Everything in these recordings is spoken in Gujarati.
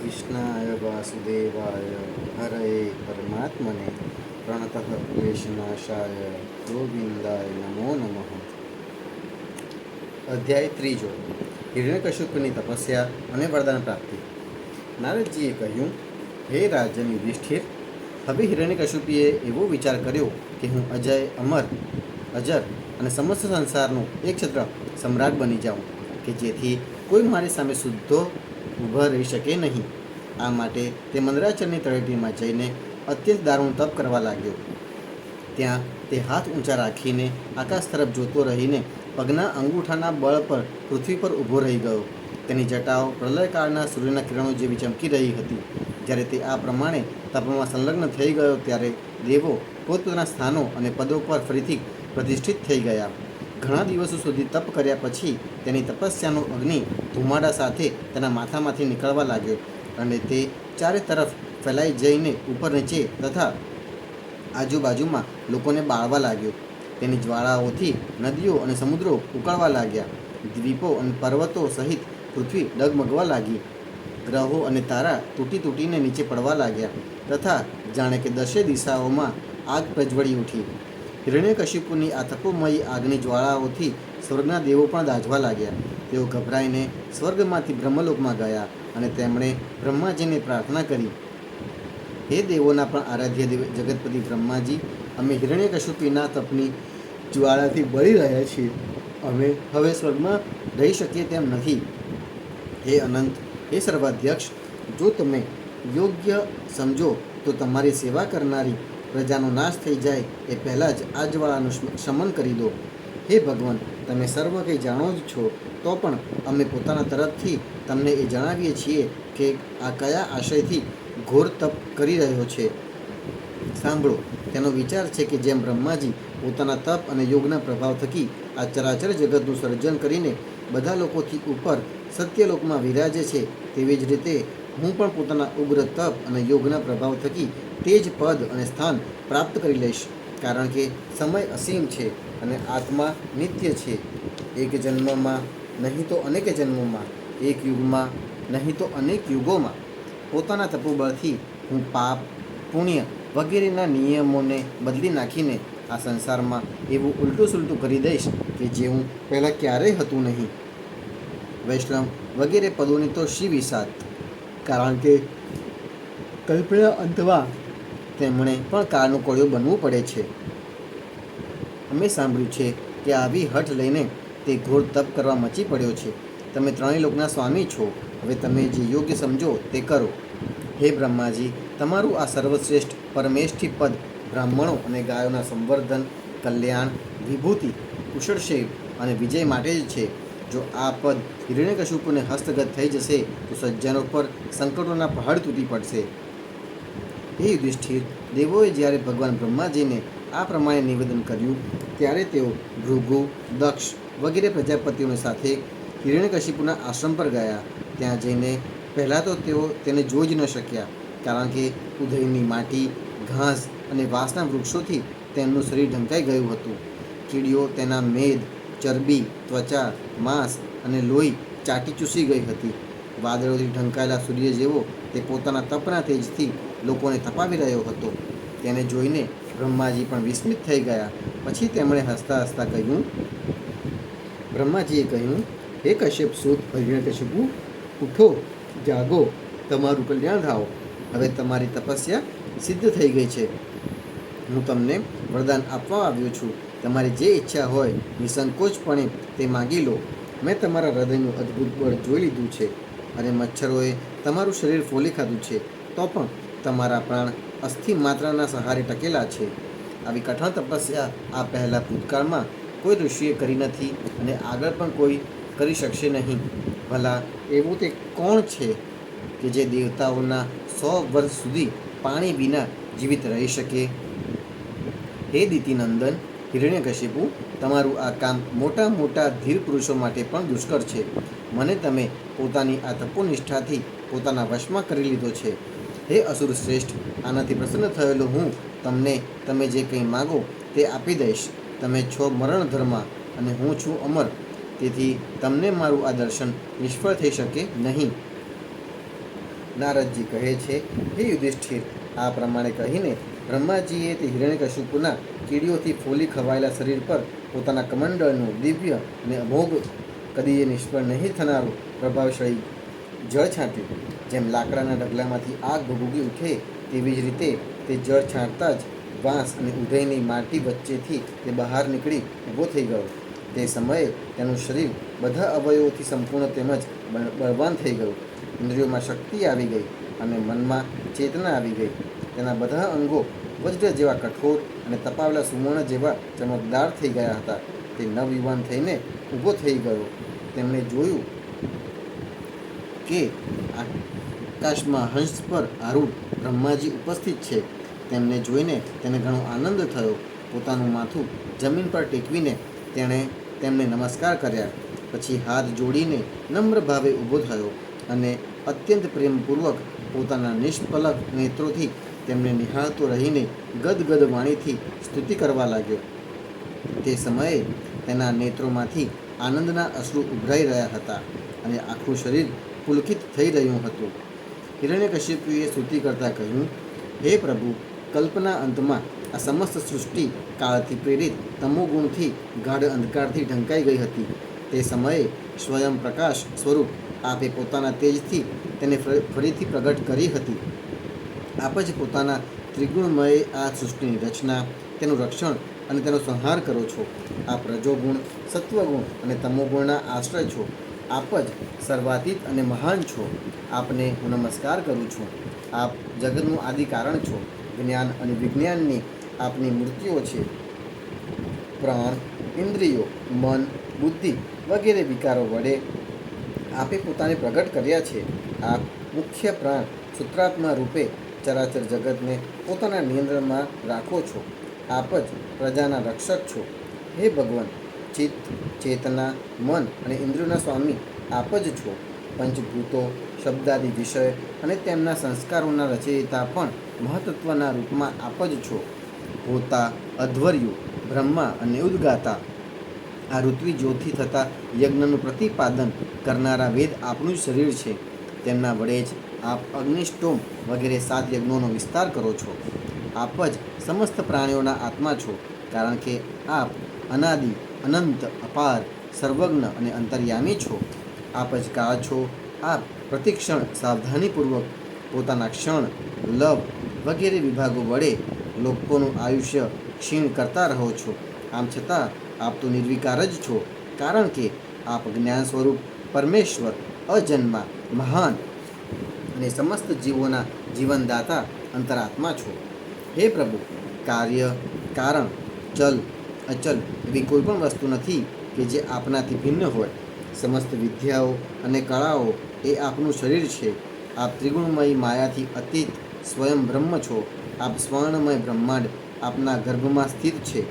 कृष्णाय वासुदेवाय हरये परमात्मने प्रणतः क्लेशनाशाय गोविंदाय नमो नमः। અધ્યાય ત્રીજો, હિરણ્યકશ્યપની તપસ્યા અને વરદાન પ્રાપ્તિ. નારદજીએ કહ્યું, હે રાજન યુધિષ્ઠિર, હવે હિરણ્યકશ્યપીએ એવો વિચાર કર્યો કે હું અજર અને સમસ્ત સંસારનો એક છત્ર સમ્રાટ બની જાઉં, કે જેથી કોઈ મારી સામે શુદ્ધો ઊભા રહી શકે નહીં. આ માટે તે મંદરાચરની તળેટીમાં જઈને અત્યંત દારૂણ તપ કરવા લાગ્યો. ત્યાં તે હાથ ઊંચા રાખીને આકાશ તરફ જોતો રહીને પગના અંગૂઠાના બળ પર પૃથ્વી પર ઊભો રહી ગયો. તેની જટાઓ પ્રલયકાળના સૂર્યના કિરણો જેવી ચમકી રહી હતી. જ્યારે તે આ પ્રમાણે તપમાં સંલગ્ન થઈ ગયો ત્યારે દેવો પોતપોતાના સ્થાનો અને પદો પર ફરીથી પ્રતિષ્ઠિત થઈ ગયા. ઘણા દિવસો સુધી તપ કર્યા પછી તેની તપસ્યાનો અગ્નિ ધુમાડા સાથે તેના માથામાંથી નીકળવા લાગ્યો અને તે ચારે તરફ ફેલાઈ જઈને ઉપર નીચે તથા આજુબાજુમાં લોકોને બાળવા લાગ્યો. તેની જ્વાળાઓથી નદીઓ અને સમુદ્રો ઉકળવા લાગ્યા. દ્વીપો અને પર્વતો સહિત પૃથ્વી ડગમગવા લાગી. ગ્રહો અને તારા તૂટી તૂટીને નીચે પડવા લાગ્યા તથા જાણે કે દશે દિશાઓમાં આગ પ્રજ્વળી ઉઠી. હિરણ્યકશિપુની આ તપોમયી આગની જ્વાળાઓથી સ્વર્ગના દેવો પણ દાઝવા લાગ્યા. તેઓ ગભરાઈને સ્વર્ગમાંથી બ્રહ્મલોકમાં ગયા અને તેમણે બ્રહ્માજીને પ્રાર્થના કરી, હે દેવોના પણ આરાધ્ય જગતપતિ બ્રહ્માજી, અમે હિરણ્યકશ્યપીના તપની જ્વાળાથી બળી રહ્યા છીએ. અમે હવે સ્વર્ગમાં રહી શકીએ તેમ નથી. હે અનંત, હે સર્વાધ્યક્ષ, જો તમે યોગ્ય સમજો તો તમારી સેવા કરનારી પ્રજાનો નાશ થઈ જાય એ પહેલાં જ આ જ્વાળાનું શમન કરી દો. હે ભગવાન, તમે સર્વ કંઈ જાણો જ છો, તો પણ અમે પોતાના તરફથી તમને એ જણાવીએ છીએ કે આ કયા આશયથી ઘોર તપ કરી રહ્યો છે. સાંભળો, તેનો વિચાર છે કે જેમ બ્રહ્માજી પોતાના તપ અને યોગના પ્રભાવ થકી આ ચરાચર જગતનું સર્જન કરીને બધા લોકોથી ઉપર સત્યલોકમાં વિરાજે છે, તેવી જ રીતે હું પણ પોતાના ઉગ્ર તપ અને યોગના પ્રભાવ થકી તે જ પદ અને સ્થાન પ્રાપ્ત કરી લઈશ. કારણ કે સમય અસીમ છે અને આત્મા નિત્ય છે. એક જન્મમાં નહીં તો અનેક જન્મોમાં, એક યુગમાં નહીં તો અનેક યુગોમાં પોતાના તપોબળથી હું પાપ, પુણ્ય વગેરેના નિયમોને બદલી નાખીને આ સંસારમાં એવું ઉલટું સુલટું કરી દઈશ કે જેવું પહેલાં ક્યારેય હતું નહીં. વૈષ્ણવ વગેરે પદોની તો શી વિષાદ, કારણ કે કલ્પના અંતમાં તેમણે પણ કાળનો કોળિયો બનવું પડે છે. અમે સાંભળ્યું છે કે આવી હઠ લઈને તે ઘોર તપ કરવા મચી પડ્યો છે. તમે ત્રણેય લોકના સ્વામી છો, હવે તમે જે યોગ્ય સમજો તે કરો. હે બ્રહ્માજી, તમારું આ સર્વશ્રેષ્ઠ પરમેષ્ઠી પદ બ્રાહ્મણો અને ગાયોના સંવર્ધન, કલ્યાણ, વિભૂતિ, કુશળક્ષેમ અને વિજય માટે જ છે. જો આ પદ હિરણ્યકશ્યપુને હસ્તગત થઈ જશે તો સજ્જનો પર સંકટોના પહાડ તૂટી પડશે. હે યુધિષ્ઠિર, દેવોએ જ્યારે ભગવાન બ્રહ્માજીને આ પ્રમાણે નિવેદન કર્યું ત્યારે તેઓ ભૃગુ, દક્ષ વગેરે પ્રજાપતિઓની સાથે હિરણ્યકશિપુના આશ્રમ પર ગયા. ત્યાં જઈને પહેલાં તો તેઓ તેને જોઈ જ ન શક્યા, કારણ કે ઉદયની માટી, ઘાસ અને વાંસના વૃક્ષોથી તેમનું શરીર ઢંકાઈ ગયું હતું. કીડીઓ તેના મેદ, ચરબી, ત્વચા, માંસ અને લોહી ચાટી ચૂસી ગઈ હતી. વાદળોથી ઢંકાયેલા સૂર્ય જેવો તે પોતાના તપના તેજથી લોકોને તપાવી રહ્યો હતો. તેને જોઈને બ્રહ્માજી પણ વિસ્મિત થઈ ગયા. પછી તેમણે હસતા હસતા કહ્યું, બ્રહ્માજીએ કહ્યું, હે કશ્યપ સુત હિરણ્યકશિપુ, ઉઠો, જાગો, તમારું કલ્યાણ થાઓ. હવે તમારી તપસ્યા સિદ્ધ થઈ ગઈ છે. હું તમને વરદાન આપવા આવ્યો છું. તમારી જે ઈચ્છા હોય નિસંકોચપણે તે માગી લો. મેં તમારા હૃદયનું અદ્ભુત બળ જોઈ લીધું છે અને મચ્છરોએ તમારું શરીર ફોલી ખાધું છે, તો પણ તમારા પ્રાણ અસ્થિ માત્રાના સહારે ટકેલા છે. આવી કઠણ તપસ્યા આ પહેલાં ભૂતકાળમાં કોઈ ઋષિએ કરી નથી અને આગળ પણ કોઈ કરી શકશે નહીં. ભલા એવું તે કોણ છે કે જે દેવતાઓના 100 વર્ષ સુધી પાણી વિના જીવિત રહી શકે? હે દિતિનંદન હિરણ્યકશિપુ, તમારું આ કામ મોટા મોટા ધીર પુરુષો માટે પણ દુષ્કર છે. મને તમે પોતાની આ તપોનિષ્ઠાથી પોતાના વશમાં કરી લીધો છે. હે અસુર શ્રેષ્ઠ, આનાથી પ્રસન્ન થયેલો હું તમને તમે જે કંઈ માગો તે આપી દઈશ. તમે છો મરણધર્મા અને હું છું અમર, તેથી તમને મારું આ દર્શન નિષ્ફળ થઈ શકે નહીં. નારદજી કહે છે, હે યુધિષ્ઠિર, આ પ્રમાણે કહીને બ્રહ્માજીએ તે હિરણ્યકશિપુના કીડીઓથી ફોલી ખવાયેલા શરીર પર પોતાના કમંડળનું દિવ્ય અને અમોઘ, કદીએ નિષ્ફળ નહીં થનારું પ્રભાવશાળી જળ છાંટ્યું. જેમ લાકડાના ઢગલામાંથી આગ ભભૂકી ઉઠે તેવી જ રીતે તે જળ છાંટતા જ વાંસ અને ઉધઈની માટી વચ્ચેથી તે બહાર નીકળી ઊભો થઈ ગયો. તે સમયે તેનું શરીર બધા અવયવોથી સંપૂર્ણ તેમજ બળવાન થઈ ગયું. ઇન્દ્રિયોમાં શક્તિ આવી ગઈ અને મનમાં ચેતના આવી ગઈ. તેના બધા અંગો વજ્ર જેવા કઠોર અને તપાવેલા સુવર્ણ જેવા ચમકદાર થઈ ગયા હતા. તે નવયુવાન થઈને ઊભો થઈ ગયો. તેમણે જોયું કે આકાશમાં હંસ પર આરૂઢ બ્રહ્માજી ઉપસ્થિત છે. તેમને જોઈને તેને ઘણો આનંદ થયો. પોતાનું માથું જમીન પર ટેકવીને તેમને નમસ્કાર કર્યા. પછી હાથ જોડીને નમ્ર ભાવે ઊભો થયો અને અત્યંત પ્રેમપૂર્વક પોતાના નિષ્પલક નેત્રોથી તેમને નિહાળતો રહીને ગદગદ વાણીથી સ્તુતિ કરવા લાગ્યો. તે સમયે તેના નેત્રોમાંથી આનંદના અશ્રુ ઉભરાઈ રહ્યા હતા અને આખું શરીર પુલકિત થઈ રહ્યું હતું. હિરણ્યકશિપુએ સ્તુતિ કરતાં કહ્યું, હે પ્રભુ, કલ્પના અંતમાં આ સમસ્ત સૃષ્ટિ કાળથી પ્રેરિત તમોગુણથી ગાઢ અંધકારથી ઢંકાઈ ગઈ હતી. તે સમયે સ્વયં પ્રકાશ સ્વરૂપ આપે પોતાના તેજથી તેને ફરીથી પ્રગટ કરી હતી. આપ જ પોતાના ત્રિગુણમય આ સૃષ્ટિની રચના, તેનું રક્ષણ અને તેનો સંહાર કરો છો. આપ રજોગુણ, સત્વગુણ અને તમોગુણના આશ્રય છો. આપ જ સર્વાતીત અને મહાન છો. આપને હું નમસ્કાર કરું છું. આપ જગતનું આદિ કારણ છો. જ્ઞાન અને વિજ્ઞાનની આપની મૂર્તિઓ છે. પ્રાણ, ઇન્દ્રિયો, મન, બુદ્ધિ વગેરે વિકારો વડે આપે પોતાને પ્રગટ કર્યા છે. આપ મુખ્ય પ્રાણ સૂત્રાત્મા રૂપે ચરાચર જગતને પોતાના નિયંત્રણમાં રાખો છો. આપ જ પ્રજાના રક્ષક છો. હે ભગવાન, ચિત્ત, ચેતના, મન અને ઇન્દ્રિયોના સ્વામી આપ જ છો. પંચભૂતો, શબ્દાદિ વિષય અને તેમના સંસ્કારોના રચયિતા પણ મહતત્વના રૂપમાં આપ જ છો. હોતા, અધ્વર્યુ, બ્રહ્મા અને ઉદ્ગાતા, આ ઋત્વી જ્યોતિથી થતા યજ્ઞનું પ્રતિપાદન કરનારા વેદ આપનું જ શરીર છે. તેમના વડે જ આપ અગ્નિષ્ટોમ વગેરે 7 યજ્ઞોનો વિસ્તાર કરો છો. આપ જ સમસ્ત પ્રાણીઓના આત્મા છો, કારણ કે આપ અનાદિ, અનંત, અપાર, સર્વજ્ઞ અને અંતર્યામી છો. આપ જ કાળ છો. આપ પ્રતિક્ષણ સાવધાનીપૂર્વક પોતાના ક્ષણ, લવ વગેરે વિભાગો વડે લોકોનું આયુષ્ય ક્ષીણ કરતા રહો છો. આમ છતાં આપ તો નિર્વિકાર જ છો, કારણ કે આપ જ્ઞાન સ્વરૂપ પરમેશ્વર, અજન્મા, મહાન અને સમસ્ત જીવોના જીવનદાતા અંતરાત્મા છો. હે પ્રભુ, કાર્ય, કારણ, ચલ, અચલ એવી કોઈ પણ વસ્તુ નથી કે જે આપનાથી ભિન્ન હોય. સમસ્ત વિદ્યાઓ અને કળાઓ એ આપનું શરીર છે. આપ ત્રિગુણમયી માયાથી અતીત સ્વયં બ્રહ્મ છો. આપ સ્વર્ણમય બ્રહ્માંડ આપના ગર્ભમાં સ્થિત છે.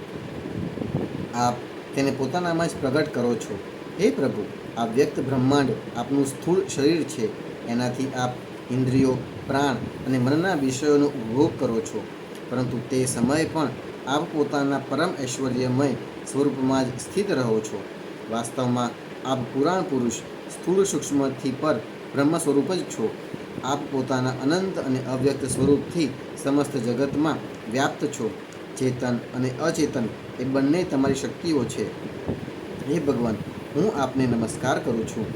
આપ તેને પોતાનામાં જ પ્રગટ કરો છો. હે પ્રભુ, આ વ્યક્ત બ્રહ્માંડ આપનું સ્થૂળ શરીર છે. એનાથી આપ ઇન્દ્રિયો, પ્રાણ અને મનના વિષયોનો ઉપભોગ કરો છો. પરંતુ તે સમયે પણ આપ પોતાના પરમ ઐશ્વર્યમય સ્વરૂપમાં જ સ્થિત રહો છો. વાસ્તવમાં આપ પુરાણ પુરુષ, સ્થૂળ સૂક્ષ્મથી પર બ્રહ્મ સ્વરૂપ જ છો. આપ પોતાના અનંત અને અવ્યક્ત સ્વરૂપથી સમસ્ત જગતમાં વ્યાપ્ત છો. ચેતન અને અચેતન એ બંને તમારી શક્તિઓ છે. હે ભગવાન, હું આપને નમસ્કાર કરું છું.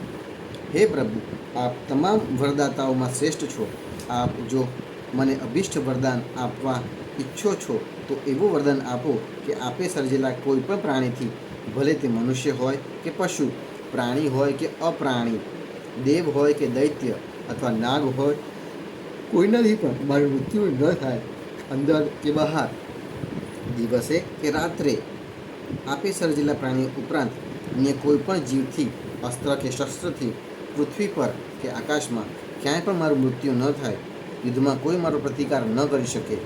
હે પ્રભુ, આપ તમામ વરદાતાઓમાં શ્રેષ્ઠ છો. આપ જો મને અભિષ્ટ વરદાન આપવા ઈચ્છો છો તો એવું વરદાન આપો કે આપે સર્જેલા કોઈ પણ પ્રાણીથી, ભલે તે મનુષ્ય હોય કે પશુ, પ્રાણી હોય કે અપ્રાણી, દેવ હોય કે દૈત્ય અથવા નાગ હોય, કોઈનાથી પણ મારું મૃત્યુ ન થાય. અંદર કે બહાર, દિવસે કે રાત્રે, આપે સર્જેલા પ્રાણીઓ ઉપરાંત અન્ય કોઈ પણ જીવથી, અસ્ત્ર કે શસ્ત્રથી, પૃથ્વી પર કે આકાશમાં ક્યાંય પણ મારું મૃત્યુ ન થાય. યુદ્ધમાં કોઈ મારો પ્રતિકાર ન કરી શકે.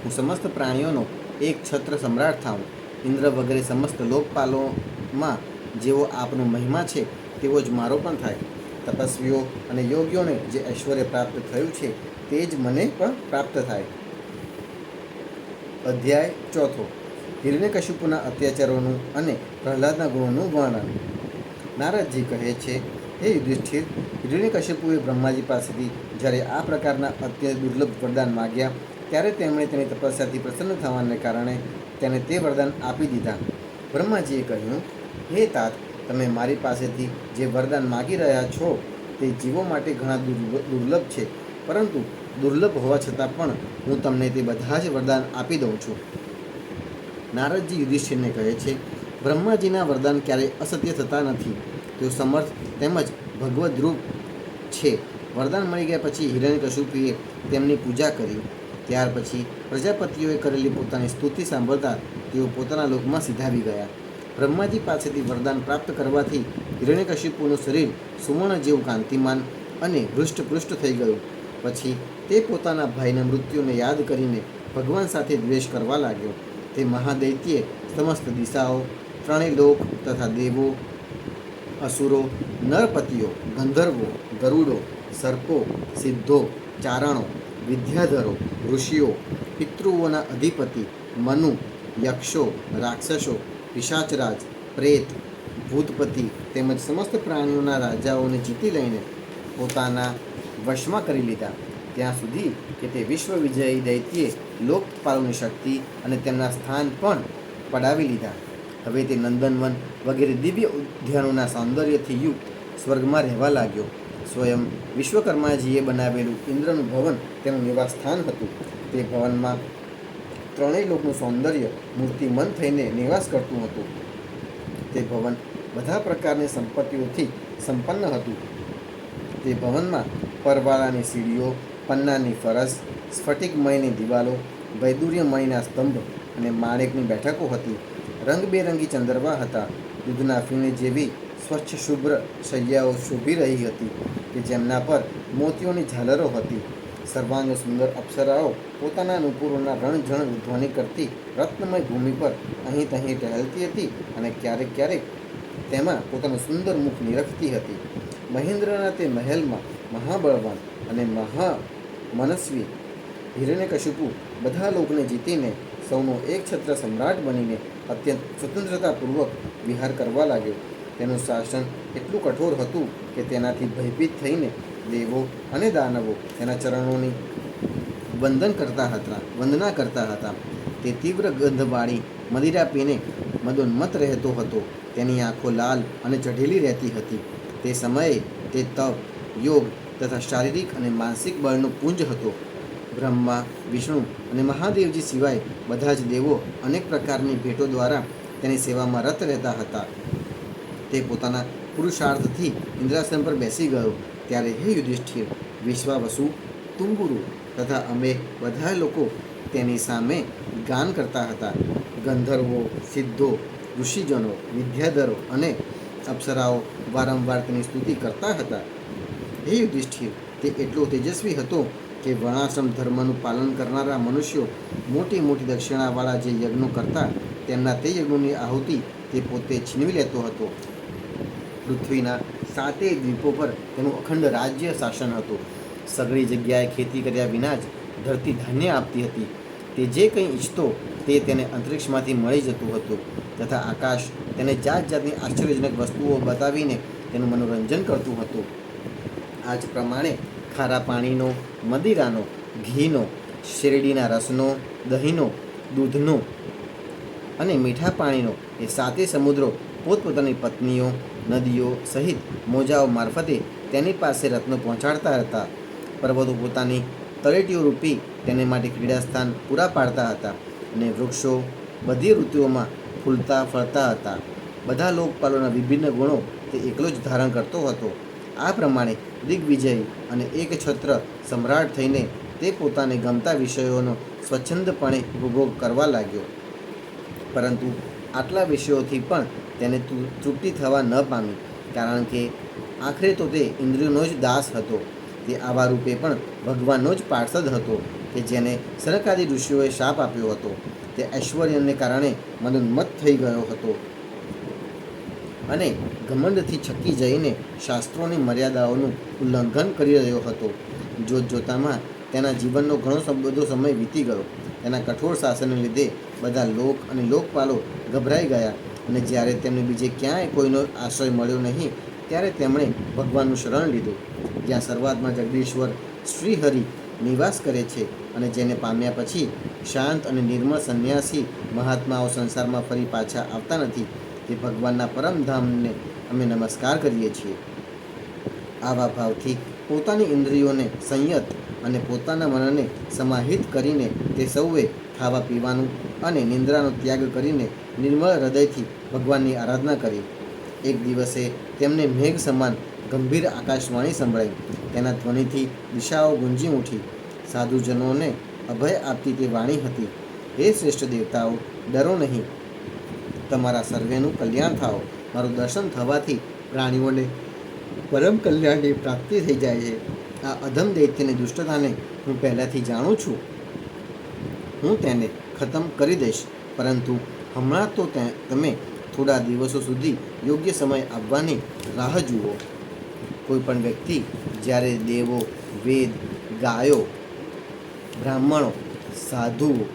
હું સમસ્ત પ્રાણીઓનો એક છત્ર સમ્રાટ થાઉં. ઇન્દ્ર વગેરે સમસ્ત લોકપાલોમાં જેવો આપનો મહિમા છે તેવો જ મારો પણ થાય. તપસ્વીઓ અને યોગીઓને જે ઐશ્વર્ય પ્રાપ્ત થયું છે તે જ મને પણ પ્રાપ્ત થાય. અધ્યાય 4. હિરણ્યકશિપુના અત્યાચારોનું અને પ્રહલાદના ગુણોનું વર્ણન. નારદજી કહે છે, હે યુધિષ્ઠિર, હિરણ્યકશ્યપુએ બ્રહ્માજી પાસેથી જ્યારે આ પ્રકારના અત્યંત દુર્લભ વરદાન માગ્યા ત્યારે તેમણે તેની તપસ્યાથી પ્રસન્ન થવાને કારણે તેને તે વરદાન આપી દીધા. બ્રહ્માજીએ કહ્યું, હે તાત, તમે મારી પાસેથી જે વરદાન માગી રહ્યા છો તે જીવો માટે ઘણા દુર્લભ છે, પરંતુ દુર્લભ હોવા છતાં પણ હું તમને તે બધા જ વરદાન આપી દઉં છું. નારદજી યુધિષ્ઠિરને કહે છે, બ્રહ્માજીના વરદાન ક્યારેય અસત્ય થતા નથી. તેઓ સમર્થ તેમજ ભગવદ્રૂપ છે. વરદાન મળી ગયા પછી હિરણ્યકશ્યપુએ તેમની પૂજા કરી. ત્યાર પછી પ્રજાપતિઓએ કરેલી પોતાની સ્તુતિ સાંભળતા તેઓ પોતાના લોકમાં સીધાવી ગયા. બ્રહ્માજી પાસેથી વરદાન પ્રાપ્ત કરવાથી હિરણ્યકશ્યપુનું શરીર સુવર્ણ જેવું કાંતિમાન અને હૃષ્ટપૃષ્ટ થઈ ગયું. પછી તે પોતાના ભાઈના મૃત્યુને યાદ કરીને ભગવાન સાથે દ્વેષ કરવા લાગ્યો. તે મહાદૈત્યે સમસ્ત દિશાઓ, ત્રણેય લોક તથા દેવો, અસુરો, નરપતિઓ, ગંધર્વો, ગરુડો, સર્પો, સિદ્ધો, ચારણો, વિદ્યાધરો, ઋષિઓ, પિતૃઓના અધિપતિ, મનુ, યક્ષો, રાક્ષસો, પિશાચરાજ, પ્રેત, ભૂતપતિ તેમજ સમસ્ત પ્રાણીઓના રાજાઓને જીતી લઈને પોતાના વશમાં કરી લીધા, ત્યાં સુધી કે તે વિશ્વ વિજયી દૈત્યે લોકપાલોની શક્તિ અને તેમના સ્થાન પણ પડાવી લીધા. હવે તે નંદનવન વગેરે દિવ્ય ઉદ્યાનોના સૌંદર્યથી યુક્ત સ્વર્ગમાં રહેવા લાગ્યો. સ્વયં વિશ્વકર્માજીએ બનાવેલું ઇન્દ્રનું ભવન તેનું નિવાસ સ્થાન હતું. તે ભવનમાં ત્રણેય લોકનું સૌંદર્ય મૂર્તિમંત થઈને નિવાસ કરતું હતું. તે ભવન બધા પ્રકારની સંપત્તિઓથી સંપન્ન હતું. તે ભવનમાં પરવાળાની સીડીઓ, પન્નાની ફરસ, સ્ફટિકમયની દિવાલો, વૈદુર્યમયના સ્તંભ અને માણેકની બેઠકો હતી. રંગબેરંગી ચંદરવા હતા. દૂધના ફીણ જેવી સ્વચ્છ શુભ્ર શૈયાઓ શોભી રહી હતી કે જેમના પર મોતીઓની ઝાલરો હતી. સર્વાંગ સુંદર અપ્સરાઓ પોતાના નુપુરોના રણઝણ ધ્વનિ કરતી રત્નમય ભૂમિ પર અહીં તહીં ટહેલતી હતી અને ક્યારેક ક્યારેક તેમાં પોતાનું સુંદર મુખ નિરખતી હતી. મહેન્દ્રના તે મહેલમાં મહાબળવાન અને મહામનસ્વી હિરણ્યકશ્યપુ બધા લોકને જીતીને સૌનો એક છત્ર સમ્રાટ બનીને અત્યંત સ્વતંત્રતાપૂર્વક વિહાર કરવા લાગ્યો. તેનું શાસન એટલું કઠોર હતું કે તેનાથી ભયભીત થઈને દેવો અને દાનવો તેના ચરણોની વંદના કરતા હતા. તે તીવ્ર ગંધવાળી મદિરા પીને મદોન્મત્ત રહેતો હતો. તેની આંખો લાલ અને ચઢેલી રહેતી હતી. તે સમયે તે તપ, યોગ તથા શારીરિક અને માનસિક બળનો પુંજ હતો. બ્રહ્મા, વિષ્ણુ અને મહાદેવજી સિવાય બધા જ દેવો અનેક પ્રકારની ભેટો દ્વારા તેની સેવામાં રત રહેતા હતા. તે પોતાના પુરુષાર્થથી ઇન્દ્રાસન પર બેસી ગયો ત્યારે હે યુધિષ્ઠિર, વિશ્વાવસુ, તુંબુરુ તથા અમે બધા લોકો તેની સામે ગાન કરતા હતા. ગંધર્વો, સિદ્ધો, ઋષિજનો, વિદ્યાધરો અને અપ્સરાઓ વારંવાર તેની સ્તુતિ કરતા હતા. હે યુધિષ્ઠિર, તે એટલો તેજસ્વી હતો કે વર્ણાશ્રમ ધર્મનું પાલન કરનારા મનુષ્યો મોટી મોટી દક્ષિણાવાળા જે યજ્ઞો કરતા તેમના તે યજ્ઞોની આહુતિ તે પોતે છીનવી લેતો હતો. પૃથ્વીના 7 દ્વીપો પર તેનું અખંડ રાજ્ય શાસન હતું. સઘળી જગ્યાએ ખેતી કર્યા વિના જ ધરતી ધાન્ય આપતી હતી. તે જે કંઈ ઈચ્છતો તે તેને અંતરિક્ષમાંથી મળી જતું હતું તથા આકાશ તેને જાત જાતની આશ્ચર્યજનક વસ્તુઓ બતાવીને તેનું મનોરંજન કરતું હતું. આ જ પ્રમાણે ખારા પાણીનો, મદિરાનો, ઘીનો, શેરડીના રસનો, દહીંનો, દૂધનો અને મીઠા પાણીનો એ 7 સમુદ્રો પોતપોતાની પત્નીઓ, નદીઓ સહિત મોજાઓ મારફતે તેની પાસે રત્નો પહોંચાડતા હતા. પર્વતો પોતાની તળેટીઓ રૂપી તેને માટે ક્રીડાસ્થાન પૂરા પાડતા હતા અને વૃક્ષો બધી ઋતુઓમાં ફૂલતા ફળતા હતા. બધા લોકપાલોના વિભિન્ન ગુણો તે એકલો જ ધારણ કરતો હતો. આ પ્રમાણે દિગ્વિજયી અને એક છત્ર સમ્રાટ થઈને તે પોતાને ગમતા વિષયોનો સ્વચ્છંદપણે ઉપભોગ કરવા લાગ્યો. પરંતુ આટલા વિષયોથી પણ તેને તૃપ્તિ થવા ન પામી, કારણ કે આખરે તો તે ઇન્દ્રિયોનો જ દાસ હતો. તે આવા રૂપે પણ ભગવાનનો જ પાર્ષદ હતો કે જેને સનકાદી ઋષિઓએ શાપ આપ્યો હતો. તે ઐશ્વર્યને કારણે મદોન્મત્ત થઈ ગયો હતો અને ઘમંડથી છકી જઈને શાસ્ત્રોની મર્યાદાઓનું ઉલ્લંઘન કરી રહ્યો હતો. જોતજોતામાં તેના જીવનનો ઘણો બધો સમય વીતી ગયો. તેના કઠોર શાસનને લીધે બધા લોક અને લોકપાલો ગભરાઈ ગયા અને જ્યારે તેમને બીજે ક્યાંય કોઈનો આશ્રય મળ્યો નહીં ત્યારે તેમણે ભગવાનનું શરણ લીધું. જ્યાં શરૂઆતમાં જગદીશ્વર શ્રીહરિ નિવાસ કરે છે અને જેને પામ્યા પછી શાંત અને નિર્મળ સંન્યાસી મહાત્માઓ સંસારમાં ફરી પાછા આવતા નથી, તે ભગવાનના પરમધામને અમે નમસ્કાર કરીએ છીએ. આવા ભાવથી પોતાની ઇન્દ્રિયોને સંયત અને પોતાના મનને સમાહિત કરીને તે સૌએ ખાવા પીવાનું અને નિંદ્રાનો ત્યાગ કરીને નિર્મળ હૃદયથી ભગવાનની આરાધના કરી. એક દિવસે તેમને મેઘ સમાન ગંભીર આકાશવાણી સંભળાઈ. તેના ધ્વનિથી દિશાઓ ગુંજી ઉઠી. સાધુજનોને અભય આપતી તે વાણી હતી: હે શ્રેષ્ઠ દેવતાઓ, ડરો નહીં, તમારા સર્વેનું કલ્યાણ થાઓ. મારું દર્શન થવાથી પ્રાણીઓને પરમ કલ્યાણની પ્રાપ્તિ થઈ જાય છે. આ અધમ દૈત્યની દુષ્ટતાને હું પહેલાંથી જાણું છું. હું તેને ખતમ કરી દઈશ, પરંતુ હમણાં તો તમે થોડા દિવસો સુધી યોગ્ય સમય આવવાની રાહ જુઓ. કોઈ પણ વ્યક્તિ જ્યારે દેવો, વેદ, ગાયો, બ્રાહ્મણો, સાધુઓ,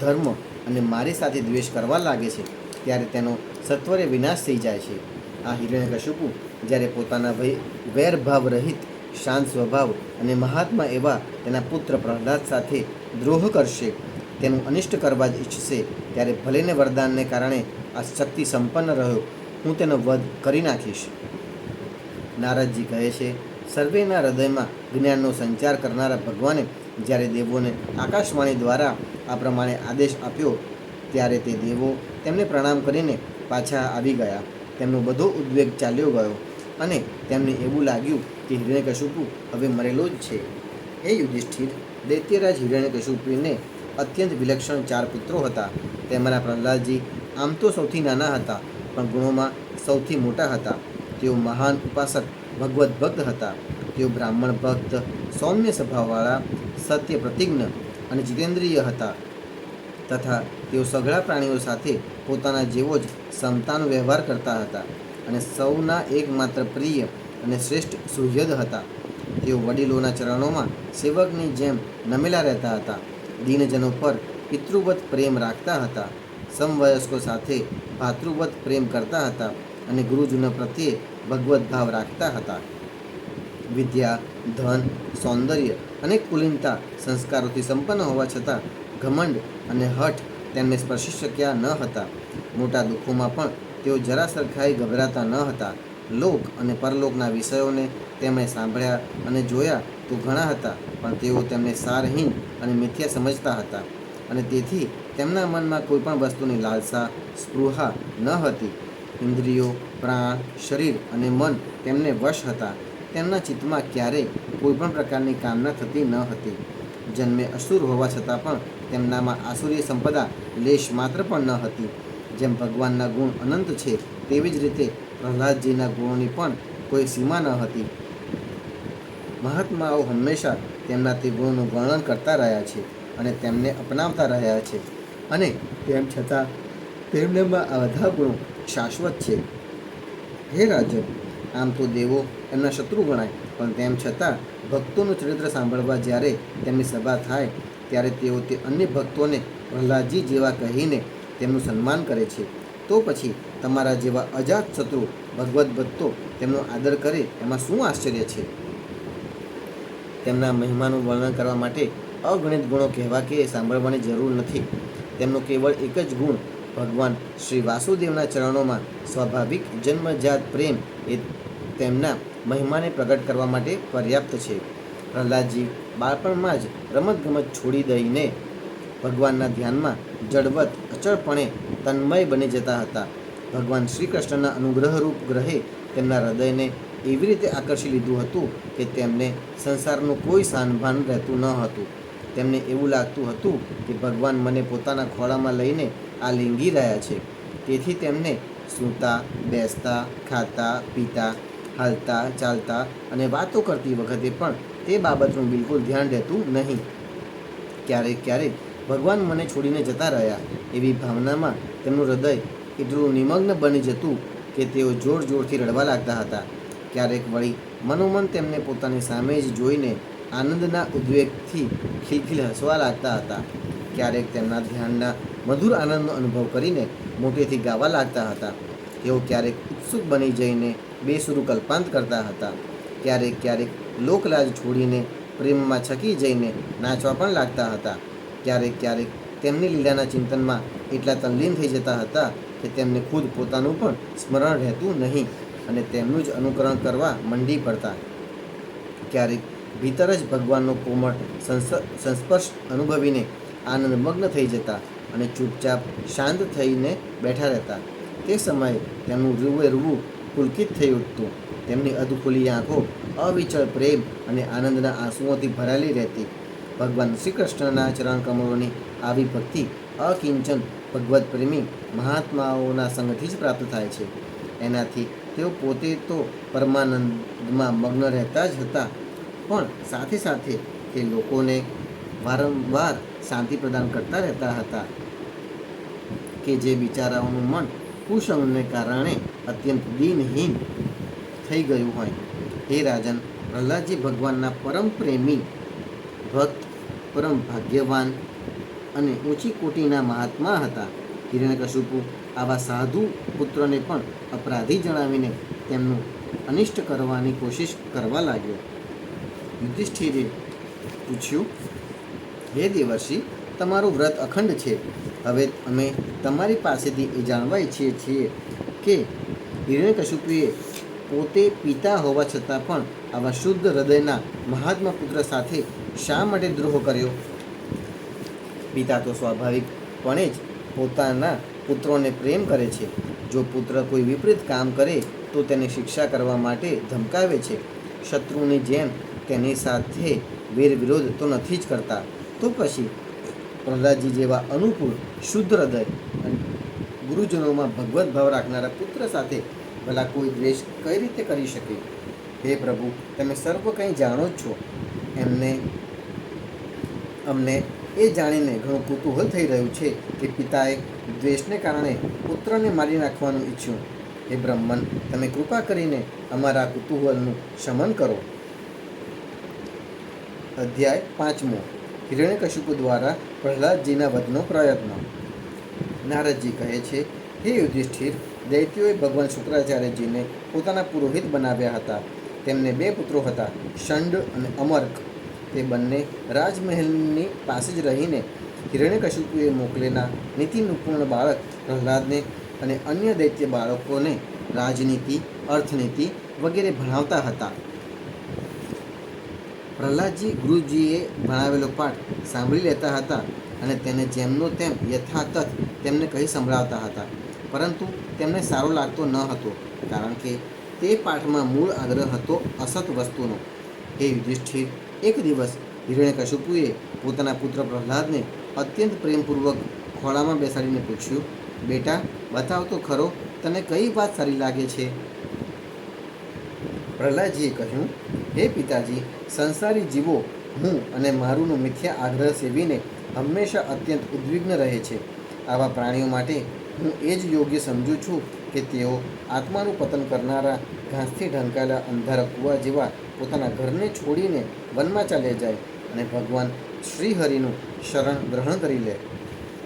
ધર્મ અને મારી સાથે દ્વેષ કરવા લાગે છે, ત્યારે તેનો સત્વરે વિનાશ થઈ જાય છે. આ હિરણ્યકશિપુ જ્યારે પોતાના વૈરભાવ રહિત શાંત સ્વભાવ અને મહાત્મા એવા તેના પુત્ર પ્રહલાદ સાથે દ્રોહ કરશે, તેનું અનિષ્ટ કરવા જ ઈચ્છશે, ત્યારે ભલેને વરદાનને કારણે આ શક્તિ સંપન્ન રહ્યો, હું તેનો વધ કરી નાખીશ. નારદજી કહે છે, સર્વેના હૃદયમાં જ્ઞાનનો સંચાર કરનારા ભગવાને જ્યારે દેવોને આકાશવાણી દ્વારા આ પ્રમાણે આદેશ આપ્યો, ત્યારે તે દેવો તેમને પ્રણામ કરીને પાછા આવી ગયા. તેમનો બધો ઉદ્વેગ ચાલ્યો ગયો અને તેમને એવું લાગ્યું કે હિરણ્યકશિપુ હવે મરેલો જ છે. હે યુધિષ્ઠિર, દૈત્યરાજ હિરણ્યકશિપુને અત્યંત વિલક્ષણ 4 પુત્રો હતા. તેમાંના પ્રહલાદજી આમ તો સૌથી નાના હતા, પણ ગુણોમાં સૌથી મોટા હતા. તેઓ મહાન ઉપાસક, ભગવદ્ ભક્ત હતા. તેઓ બ્રાહ્મણ ભક્ત, સૌમ્ય સ્વભાવવાળા, સત્ય પ્રતિજ્ઞ અને જીતેન્દ્રિય હતા તથા તેઓ સઘળા પ્રાણીઓ સાથે પોતાના જેવો જ સમતાનો વ્યવહાર કરતા હતા અને સૌના એકમાત્ર પ્રિય અને શ્રેષ્ઠ સુહૃદ હતા. તેઓ વડીલોના ચરણોમાં સેવકની જેમ નમેલા રહેતા હતા. દીનજનો પર પિતૃવત પ્રેમ રાખતા હતા. સમવયસ્કો સાથે ભાતૃવત પ્રેમ કરતા હતા અને ગુરુજનો પ્રત્યે ભગવદ્ ભાવ રાખતા હતા. વિદ્યા, ધન, સૌંદર્ય અને કુલીનતા સંસ્કારોથી સંપન્ન હોવા છતાં ઘમંડ અને હઠ તેમને સ્પર્શી શક્યા ન હતા. મોટા દુઃખોમાં પણ તેઓ જરા સરખાઈ ગભરાતા ન હતા. લોક અને પરલોકના વિષયોને તેમણે સાંભળ્યા અને જોયા તો ઘણા હતા, પણ તેઓ તેમને સારહીન અને મિથ્યા સમજતા હતા અને તેથી તેમના મનમાં કોઈ પણ વસ્તુની લાલસા, સ્પૃહા ન હતી. ઇન્દ્રિયો, પ્રાણ, શરીર અને મન તેમને વશ હતા. તેમના ચિત્તમાં ક્યારેય કોઈ પણ પ્રકારની કામના થતી ન હતી. જન્મે અસુર હોવા છતાં પણ તેમનામાં આસુરી સંપદા લેશ માત્ર પણ ન હતી. જેમ ભગવાનના ગુણ અનંત છે, તેવી જ રીતે પ્રહલાદજીના ગુણોની પણ કોઈ સીમા ન હતી. મહાત્માઓ હંમેશા તેમના તે ગુણોનું વર્ણન કરતા રહ્યા છે અને તેમને અપનાવતા રહ્યા છે, અને તેમ છતાં તેમનામાં આ બધા ગુણો શાશ્વત છે. હે રાજન, આમ તો દેવો એમના શત્રુ ગણાય, પણ તેમ છતાં ભક્તોનું ચરિત્ર સાંભળવા જ્યારે તેમની સભા થાય, ત્યારે તેઓ તે અન્ય ભક્તોને પ્રહલાદજી જેવા કહીને તેમનું સન્માન કરે છે. તો પછી તમારા જેવા અજાત શત્રુ ભગવદ્ ભક્તો તેમનો આદર કરે, એમાં શું આશ્ચર્ય છે? તેમના મહિમાનું વર્ણન કરવા માટે અગણિત ગુણો કહેવા કે સાંભળવાની જરૂર નથી. તેમનો કેવળ એક જ ગુણ, ભગવાન શ્રી વાસુદેવના ચરણોમાં સ્વાભાવિક જન્મજાત પ્રેમ, એ તેમના મહિમાને પ્રગટ કરવા માટે પર્યાપ્ત છે. પ્રહલાદજી બાળપણમાં જ રમતગમત છોડી દઈને ભગવાનના ધ્યાનમાં જડવત અચળપણે તન્મય બની જતા હતા. ભગવાન શ્રી કૃષ્ણના અનુગ્રહરૂપ ગ્રહે તેમના હૃદયને એવી રીતે આકર્ષી લીધું હતું કે તેમને સંસારનું કોઈ સાનભાન રહેતું ન હતું. તેમને એવું લાગતું હતું કે ભગવાન મને પોતાના ખોળામાં લઈને આ લીંગી રહ્યા છે. તેથી તેમને સૂતા, બેસતા, ખાતા, પીતા, હાલતા, ચાલતા અને વાતો કરતી વખતે પણ તે બાબતનું બિલકુલ ધ્યાન રહેતું નહીં. ક્યારેક ક્યારેક ભગવાન મને છોડીને જતા રહ્યા એવી ભાવનામાં તેમનું હૃદય એટલું નિમગ્ન બની જતું કે તેઓ જોર જોરથી રડવા લાગતા હતા. ક્યારેક વળી મનોમન તેમને પોતાની સામે જ જોઈને આનંદના ઉદ્વેગથી ખિલખિલ હસવા લાગતા હતા. ક્યારેક તેમના ધ્યાનના મધુર આનંદનો અનુભવ કરીને મોટેથી ગાવા લાગતા હતા. તેઓ ક્યારેક ઉત્સુક બની જઈને બેસુરું કલ્પાંત કરતા હતા, ક્યારેક લોકલાજ છોડીને પ્રેમમાં છકી જઈને નાચવા પણ લાગતા હતા. ક્યારેક તેમની લીલાના ચિંતનમાં એટલા તલ્લીન થઈ જતા હતા કે તેમને ખુદ પોતાનું પણ સ્મરણ રહેતું નહીં અને તેમનું જ અનુકરણ કરવા મંડી પડતા. ક્યારેક ભીતર જ ભગવાનનો કોમળ સંસ્પર્શ અનુભવીને આનંદમગ્ન થઈ જતા અને ચૂપચાપ શાંત થઈને બેઠા રહેતા. તે સમયે તેમનું રૂવું પુલકિત થઈ ઉઠતું. તેમની અધખુલી આંખો અવિચળ પ્રેમ અને આનંદના આંસુઓથી ભરાયેલી રહેતી. ભગવાન શ્રી કૃષ્ણના ચરણ કમળોની આવી ભક્તિ અકિંચન ભગવત પ્રેમી મહાત્માઓના સંગથી જ પ્રાપ્ત થાય છે. એનાથી તેઓ પોતે તો પરમાનંદમાં મગ્ન રહેતા જ હતા, પણ સાથે સાથે તે લોકોને વારંવાર શાંતિ પ્રદાન કરતા રહેતા હતા કે જે બિચારાઓનું મન કુસંગને કારણે અત્યંત દિનહીન થઈ ગયું હોય. હે રાજન, પ્રહલાદજી ભગવાનના પરમ પ્રેમી ભક્ત, પરમ ભાગ્યવાન અને ઊંચી કોટીના મહાત્મા હતા. હિરણ્યકશિપુ આવા સાધુ પુત્રને પણ અપરાધી જણાવીને તેમનું અનિષ્ટ કરવાની કોશિશ કરવા લાગ્યો. યુધિષ્ઠિરે પૂછ્યું, હે દેવર્ષિ, તમારું વ્રત અખંડ છે. હવે અમે તમારી પાસેથી એ જાણવા ઈચ્છીએ છીએ કે હિરણ્યકશિપુએ પોતે પિતા હોવા છતાં પણ આવા શુદ્ધ હૃદયના મહાત્મા પુત્ર સાથે શા માટે દ્રોહ કર્યો? પિતા તો સ્વાભાવિકપણે જ પોતાના પુત્રોને પ્રેમ કરે છે. જો પુત્ર કોઈ વિપરીત કામ કરે તો તેને શિક્ષા કરવા માટે ધમકાવે છે. શત્રુની જેમ તેની સાથે વેર વિરોધ તો નથી જ કરતા. તો પછી પ્રહલાદજી જેવા અનુકૂળ શુદ્ધ હૃદય અને ગુરુજનોમાં ભગવત ભાવ રાખનારા પુત્ર સાથે ભલા કોઈ દ્વેષ કઈ રીતે કરી શકે? હે પ્રભુ, તમે સર્વ કંઈ જાણો જ છો. અમને એ જાણીને ઘણું કુતૂહલ થઈ રહ્યું છે કે પિતાએ દ્વેષને કારણે પુત્રને મારી નાખવાનું ઈચ્છ્યું. હે બ્રહ્મન, તમે કૃપા કરીને અમારા કુતૂહલનું શમન કરો. અધ્યાય 5. હિરણ્યકશિપુ દ્વારા પ્રહલાદજીના વધનો પ્રયત્ન. નારદજી કહે છે, હે યુધિષ્ઠિર, દૈત્યોએ ભગવાન શુક્રાચાર્યજીને પોતાના પુરોહિત બનાવ્યા હતા. તેમને 2 પુત્રો હતા, શંડ અને અમર્ક. તે બંને રાજમહેલની પાસે જ રહીને હિરણ્યકશિપુએ મોકલેલા નીતિ નિપુણ બાળક પ્રહલાદને અને અન્ય દૈત્ય બાળકોને રાજનીતિ, અર્થનીતિ વગેરે ભણાવતા હતા. પ્રહલાદજી ગુરુજીએ ભણાવેલો પાઠ સાંભળી લેતા હતા અને તેને જેમનો તેમ યથાતથ તેમને કહી સંભળાવતા હતા. પરંતુ તેમને સારો લાગતો ન હતો, કારણ કે તે પાઠમાં મૂળ આગ્રહ હતો અસત વસ્તુનો. હે યુધિષ્ઠિર, એક દિવસ હિરણ્યકશિપુએ પોતાના પુત્ર પ્રહલાદને અત્યંત પ્રેમપૂર્વક ખોળામાં બેસાડીને પૂછ્યું, બેટા, બતાવ તો ખરો, તને કઈ વાત સારી લાગે છે? પ્રહલાદજીએ કહ્યું, હે પિતાજી, સંસારી જીવો હું અને મારુંનો મિથ્યા આગ્રહ સેવીને હંમેશા અત્યંત ઉદ્વિગ્ન રહે છે. આવા પ્રાણીઓ માટે હું એ જ યોગ્ય સમજું છું કે તેઓ આત્માનું પતન કરનારા ઘાસથી ઢંકાયેલા અંધારા કૂવા જેવા પોતાના ઘરને છોડીને વનમાં ચાલ્યા જાય અને ભગવાન શ્રીહરિનું શરણ ગ્રહણ કરી લે.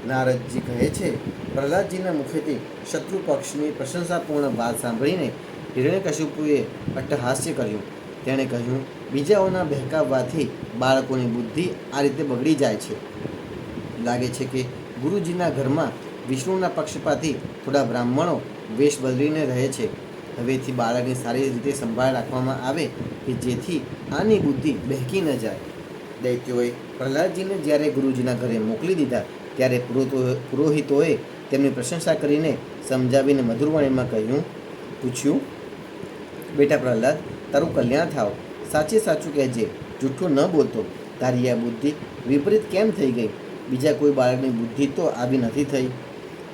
નારદજી કહે છે, પ્રહલાદજીના મુખેથી શત્રુ પક્ષની પ્રશંસાપૂર્ણ વાત સાંભળીને હિરણ્યકશિપુએ અટ્ટહાસ્ય કર્યું. તેણે કહ્યું, બીજાઓના બહેકાવવાથી બાળકોની બુદ્ધિ આ રીતે બગડી જાય છે. લાગે છે કે ગુરુજીના ઘરમાં વિષ્ણુના પક્ષપાતી થોડા બ્રાહ્મણો વેશ બદલીને રહે છે. હવેથી બાળકની સારી રીતે સંભાળ રાખવામાં આવે કે જેથી આની બુદ્ધિ બહેકી ન જાય. દૈત્યોએ પ્રહલાદજીને જ્યારે ગુરુજીના ઘરે મોકલી દીધા ત્યારે પુરોહિતોએ તેમની પ્રશંસા કરીને સમજાવીને મધુરવાણીમાં પૂછ્યું, બેટા પ્રહલાદ, તારું કલ્યાણ થાવ. સાચે સાચું કહેજે, જૂઠું ન બોલતો. તારી આ બુદ્ધિ વિપરીત કેમ થઈ ગઈ? બીજા કોઈ બાળકની બુદ્ધિ તો આવી નથી થઈ.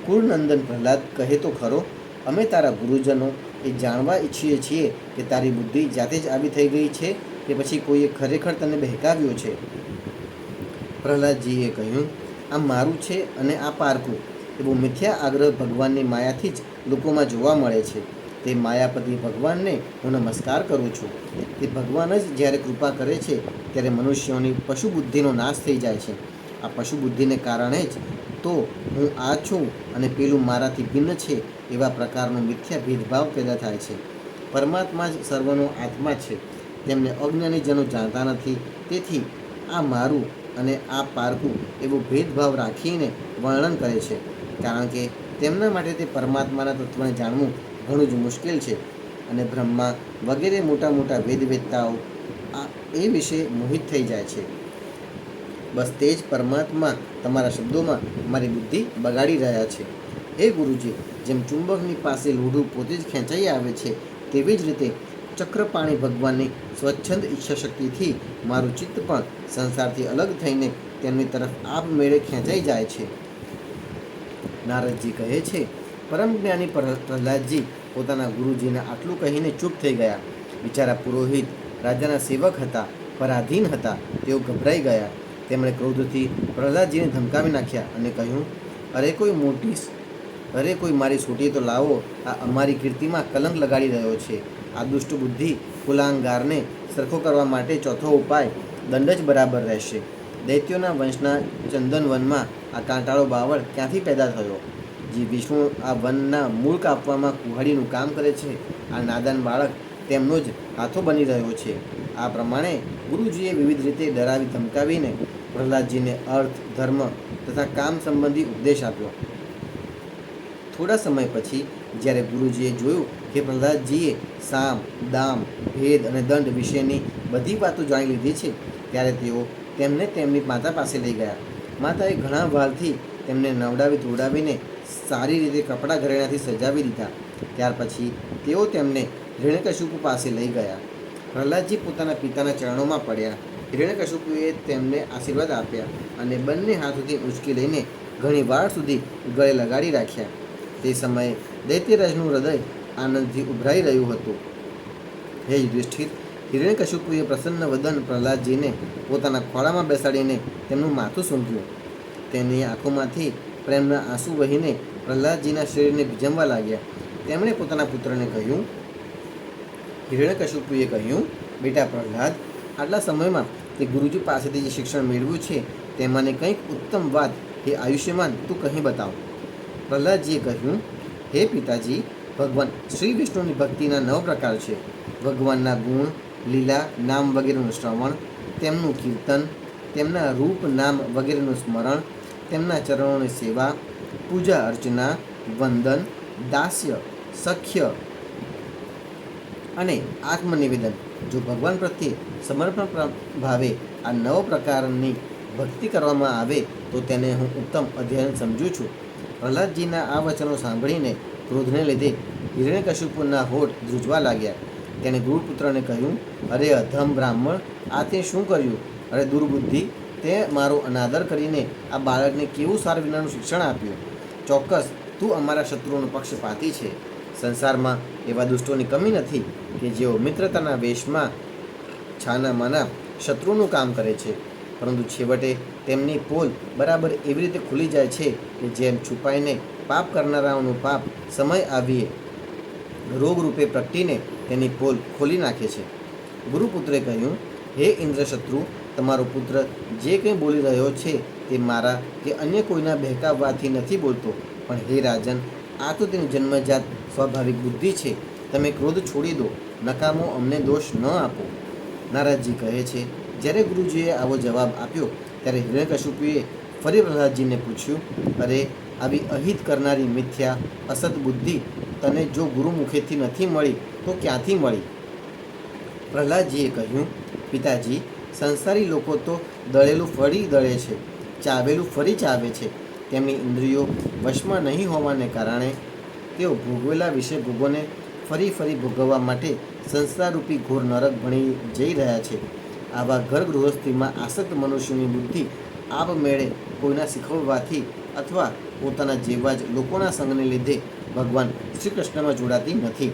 કુળનંદન પ્રહલાદ, કહે તો ખરો, અમે તારા ગુરુજનો એ જાણવા ઈચ્છીએ છીએ કે તારી બુદ્ધિ જાતે જ આવી થઈ ગઈ છે કે પછી કોઈએ ખરેખર તને બહેકાવ્યો છે? પ્રહલાદજીએ કહ્યું, આ મારું છે અને આ પારકું. એવો મિથ્યા આગ્રહ ભગવાનની માયાથી જ લોકોમાં જોવા મળે છે. તે માયાપતિ ભગવાનને હું નમસ્કાર કરું છું. તે ભગવાન જ જ્યારે કૃપા કરે છે ત્યારે મનુષ્યોની પશુ બુદ્ધિનો નાશ થઈ જાય છે. આ પશુ બુદ્ધિને કારણે જ તો હું આ છું અને પેલું મારાથી ભિન્ન છે એવા પ્રકારનો મિથ્યા ભેદભાવ પેદા થાય છે. પરમાત્મા જ સર્વનો આત્મા છે. તેમને અજ્ઞાનીજનો જાણતા નથી. તેથી આ મારું અને આ પારકું એવો ભેદભાવ રાખીને વર્ણન કરે છે, કારણ કે તેમના માટે તે પરમાત્માના તત્વને જાણવું ઘણું જ મુશ્કેલ છે. અને બ્રહ્મા વગેરે મોટા મોટા વેદવેત્તાઓ એ વિશે મોહિત થઈ જાય છે. બસ તે જ પરમાત્મા તમારા શબ્દોમાં મારી બુદ્ધિ બગાડી રહ્યા છે. હે ગુરુજી, જેમ ચુંબકની પાસે લોઢું પોતે જ ખેંચાઈ આવે છે, તેવી જ રીતે ચક્રપાણી ભગવાનની સ્વચ્છંદ ઈચ્છાશક્તિથી મારું ચિત્ત પણ સંસારથી અલગ થઈને તેમની તરફ આપમેળે ખેંચાઈ જાય છે. નારદજી કહે છે, પરમ જ્ઞાની પ્રહલાદજી પોતાના ગુરુજીને આટલું કહીને ચૂપ થઈ ગયા. બિચારા પુરોહિત રાજાના સેવક હતા, પરાધીન હતા. તેઓ ગભરાઈ ગયા. તેમણે ક્રોધથી પ્રહલાદજીને ધમકાવી નાખ્યા અને કહ્યું, અરે કોઈ મારી સોટીએ તો લાવો. આ અમારી કીર્તિમાં કલંક લગાડી રહ્યો છે. આ દુષ્ટ બુદ્ધિ કુલાંગારને સરખો કરવા માટે ચોથો ઉપાય દંડ જ બરાબર રહેશે. દૈત્યોના વંશના ચંદનવનમાં આ કાંટાળો બાવળ ક્યાંથી પેદા થયો? જે વિષ્ણુ આ વનના મૂળ કાપવામાં કુહાડીનું કામ કરે છે, આ નાદાન બાળક તેમનો જ હાથો બની રહ્યો છે. આ પ્રમાણે ગુરુજીએ વિવિધ રીતે ડરાવી ધમકાવીને પ્રહલાદજીને અર્થ, ધર્મ તથા કામ સંબંધી ઉપદેશ આપ્યો. થોડા સમય પછી જ્યારે ગુરુજીએ જોયું કે પ્રહલાદજીએ સામ, દામ, ભેદ અને દંડ વિશેની બધી વાતો જાણી લીધી છે, ત્યારે તેઓ તેમને તેમની માતા પાસે લઈ ગયા. માતાએ ઘણા વાલથી તેમને નવડાવી ધોવડાવીને સારી રીતે કપડાં ઘરેણાથી સજાવી દીધા. ત્યાર પછી તેઓ તેમને હિરણ્યકશિપુ પાસે લઈ ગયા. પ્રહલાદજી પોતાના પિતાના ચરણોમાં પડ્યા. હિરણ્યકશિપુએ તેમને આશીર્વાદ આપ્યા અને બંને હાથોથી ઉંચકી લઈને ઘણી વાર સુધી ગળે લગાડી રાખ્યા. તે સમયે દૈત્યરાજનું હૃદય આનંદથી ઉભરાઈ રહ્યું હતું. હે યુધિષ્ઠિર, હિરણ્યકશિપુએ પ્રસન્ન વદન પ્રહલાદજીને પોતાના ખોળામાં બેસાડીને તેમનું માથું સૂંઘ્યું. તેની આંખોમાંથી પ્રેમના આંસુ વહીને પ્રહલાદજીના શરીરને ભીંજવવા લાગ્યા. તેમણે પોતાના પુત્રને કહ્યું, હિરણ્યકશિપુએ કહ્યું, બેટા પ્રહલાદ, આટલા સમયમાં તે ગુરુજી પાસેથી જે શિક્ષણ મેળવ્યું છે તેમાંની કંઈક ઉત્તમ વાત હે આયુષ્યમાન તું કહી બતાવ. પ્રહલાદજીએ કહ્યું, હે પિતાજી, ભગવાન શ્રી વિષ્ણુની ભક્તિના 9 પ્રકાર છે. ભગવાનના ગુણ, લીલા, નામ વગેરેનું શ્રવણ, તેમનું કીર્તન, તેમના રૂપ, નામ વગેરેનું સ્મરણ, તેમના ચરણોની સેવા, પૂજા અર્ચના, વંદન, દાસ્ય, સખ્ય અને આત્મનિવેદન. જો ભગવાન પ્રત્યે સમર્પણ ભાવે આ 9 પ્રકારની ભક્તિ કરવામાં આવે તો તેને હું ઉત્તમ અધ્યયન સમજું છું. પ્રહલાદજીના આ વચનો સાંભળીને ક્રોધને લીધે હિરણ્યકશિપુના હોઠ ધ્રુજવા લાગ્યા. તેણે ગુરુપુત્રને કહ્યું, અરે અધમ બ્રાહ્મણ, આ તે શું કર્યું? અરે દુર્બુદ્ધિ, તે મારો અનાદર કરીને આ બાળકને કેવું સાર વિનાનું શિક્ષણ આપ્યું. ચોક્કસ તું અમારા શત્રુઓનો પક્ષપાતી છે. સંસારમાં એવા દુષ્ટોની કમી નથી કે જેઓ મિત્રતાના વેશમાં છાનામાના શત્રુનું કામ કરે છે, પરંતુ છેવટે તેમની પોલ બરાબર એવી રીતે ખુલી જાય છે કે જેમ છુપાઈને પાપ કરનારાઓનું પાપ સમય આવીએ રોગરૂપે પ્રગટીને તેની પોલ ખોલી નાખે છે. ગુરુપુત્રે કહ્યું, હે ઇન્દ્રશત્રુ, તમારો પુત્ર જે કંઈ બોલી રહ્યો છે તે મારા કે અન્ય કોઈના બહેકાવવાથી નથી બોલતો, પણ હે રાજન, આ તો તેની જન્મજાત સ્વાભાવિક બુદ્ધિ છે. તમે ક્રોધ છોડી દો, નકામો અમને દોષ ન આપો. નારદજી કહે છે, જ્યારે ગુરુજીએ આવો જવાબ આપ્યો ત્યારે હિરણ્યકશિપુએ ફરી પ્રહલાદજીને પૂછ્યું, અરે આવી અહિત કરનારી મિથ્યા અસત બુદ્ધિ તને જો ગુરુમુખેથી નથી મળી તો ક્યાંથી મળી? પ્રહલાદજીએ કહ્યું, પિતાજી, સંસારી લોકો તો દળેલું ફરી દળે છે, ચાવેલું ફરી ચાવે છે. તેમની ઇન્દ્રિયો વશમાં નહીં હોવાને કારણે તેઓ ભોગવેલા વિશે ભોગોને ફરી ફરી ભોગવવા માટે સંસારરૂપી ઘોર નરક ભણી જઈ રહ્યા છે. આવા ઘર ગૃહસ્થીમાં આસક્ત મનુષ્યની બુદ્ધિ આપમેળે કોઈના શીખવવાથી અથવા પોતાના જેવા જ લોકોના સંગને લીધે ભગવાન શ્રી કૃષ્ણમાં જોડાતી નથી.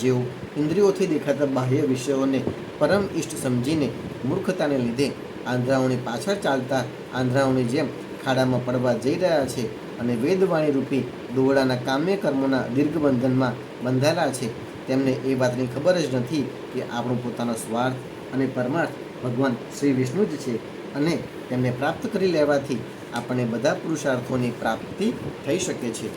જેઓ ઇન્દ્રિયોથી દેખાતા બાહ્ય વિષયોને પરમ ઇષ્ટ સમજીને મૂર્ખતાને લીધે આંધળાઓની પાછળ ચાલતા આંધળાઓની જેમ ખાડામાં પડવા જઈ રહ્યા છે અને વેદવાણી રૂપી દોરડાના કામ્ય કર્મોના દીર્ઘબંધનમાં બંધાયેલા છે, તેમને એ વાતની ખબર જ નથી કે આપણો પોતાનો સ્વાર્થ અને પરમાર્થ ભગવાન શ્રી વિષ્ણુ જ છે અને તેમને પ્રાપ્ત કરી લેવાથી આપણે બધા પુરુષાર્થોની પ્રાપ્તિ થઈ શકે છે.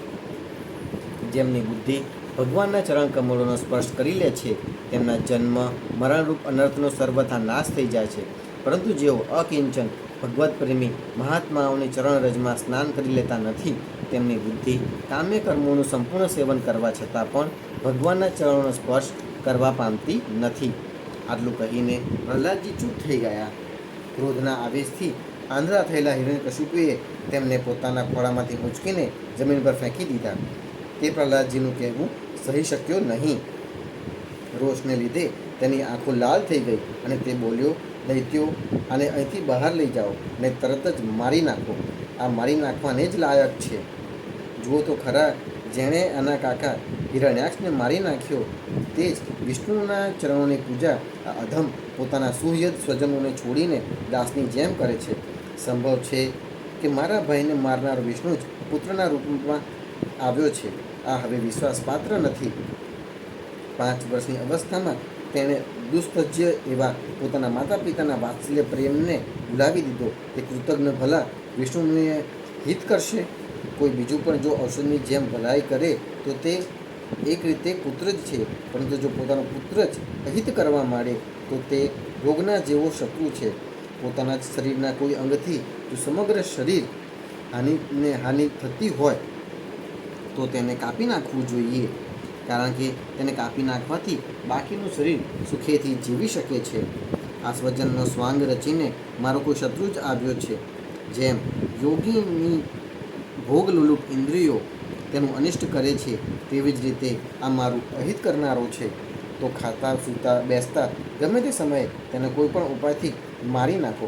જેમની બુદ્ધિ ભગવાનના ચરણ કમળોનો સ્પર્શ કરી લે છે તેમના જન્મ મરણરૂપ અનર્થનો સર્વથા નાશ થઈ જાય છે. પરંતુ જેઓ અકિંચન ભગવત પ્રેમી મહાત્માઓની ચરણરજમાં સ્નાન કરી લેતા નથી તેમની બુદ્ધિ કામ્ય કર્મોનું સંપૂર્ણ સેવન કરવા છતાં પણ ભગવાનના ચરણોનો સ્પર્શ કરવા પામતી નથી. આટલું કહીને પ્રહલાદજી ચૂપ થઈ ગયા. ક્રોધના આવેશથી આંધળા થયેલા હિરણ્યકશિપુએ તેમને પોતાના ખોળામાંથી ઊંચકીને જમીન પર ફેંકી દીધા. તે પ્રહલાદજીનું કહેવું સહી શક્યો નહીં. રોષને લીધે તેની આંખો લાલ થઈ ગઈ અને તે બોલ્યો, દૈત્યો, આને અહીંથી બહાર લઈ જાઓ અને તરત જ મારી નાખો. આ મારી નાખવાને જ લાયક છે. જુઓ તો ખરા, જેણે આના કાકા હિરણ્યાક્ષને મારી નાખ્યો તે જ વિષ્ણુના ચરણોની પૂજા આ અધમ પોતાના સુહૃદ સ્વજનોને છોડીને દાસની જેમ કરે છે. સંભવ છે કે મારા ભાઈને મારનાર વિષ્ણુ જ પુત્રના રૂપમાં આવ્યો છે. આ હવે વિશ્વાસપાત્ર નથી. 5 વર્ષની અવસ્થામાં તેણે દુસ્તજ્ય એવા પોતાના માતા પિતાના વાત્સલ્ય પ્રેમને ભૂલાવી દીધો. તે કૃતજ્ઞ ભલા વિષ્ણુને હિત કરશે. કોઈ બીજું પણ જો ઔષધની જેમ ભલાઈ કરે તો તે એક રીતે પુત્ર જ છે, પરંતુ જો પોતાનો પુત્ર જ અહિત કરવા માંડે તો તે રોગના જેવો શત્રુ છે. પોતાના જ શરીરના કોઈ અંગથી જો સમગ્ર શરીર હાનિ થતી હોય તો તેને કાપી નાખવું જોઈએ, કારણ કે તેને કાપી નાખવાથી બાકીનું શરીર સુખેથી જીવી શકે છે. આ સ્વજનનો સ્વાંગ રચીને મારો કોઈ શત્રુ જ આવ્યો છે. જેમ યોગીની ભોગલુલુપ ઇન્દ્રિયો તેનું અનિષ્ટ કરે છે તેવી જ રીતે આ મારું અહિત કરનારો છે. તો ખાતા સૂતા બેસતા ગમે તે સમયે તેને કોઈ પણ ઉપાયથી મારી નાખો.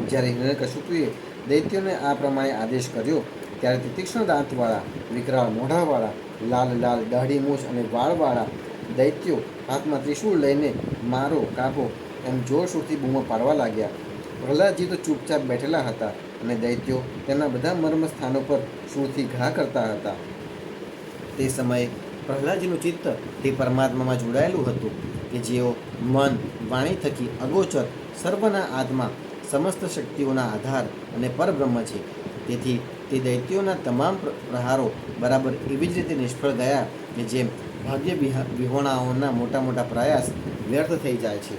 જ્યારે હિરણ્યકશિપુએ દૈત્યોને આ પ્રમાણે આદેશ કર્યો ત્યારે તે તીક્ષ્ણ દાંતવાળા વિકરાળ મોઢાવાળા લાલ લાલ દાઢી મૂછ અને વાળવાળા દૈત્યો હાથમાં ત્રિશૂળ લઈને મારો કાપો એમ જોરશોરથી બૂમો પાડવા લાગ્યા. પ્રહલાદજી તો ચૂપચાપ બેઠેલા હતા અને દૈત્યો તેમના બધા મર્મ સ્થાનો પર શૂળથી ઘા કરતા હતા. તે સમયે પ્રહલાદજીનું ચિત્ત તે પરમાત્મામાં જોડાયેલું હતું કે જેઓ મન વાણી થકી અગોચર સર્વના આત્મા સમસ્ત શક્તિઓના આધાર અને પરબ્રહ્મ છે. તેથી તે દૈત્યોના તમામ પ્રહારો બરાબર એવી જ રીતે નિષ્ફળ ગયા કે જેમ ભાગ્ય વિહોણાઓના મોટા મોટા પ્રયાસ વ્યર્થ થઈ જાય છે.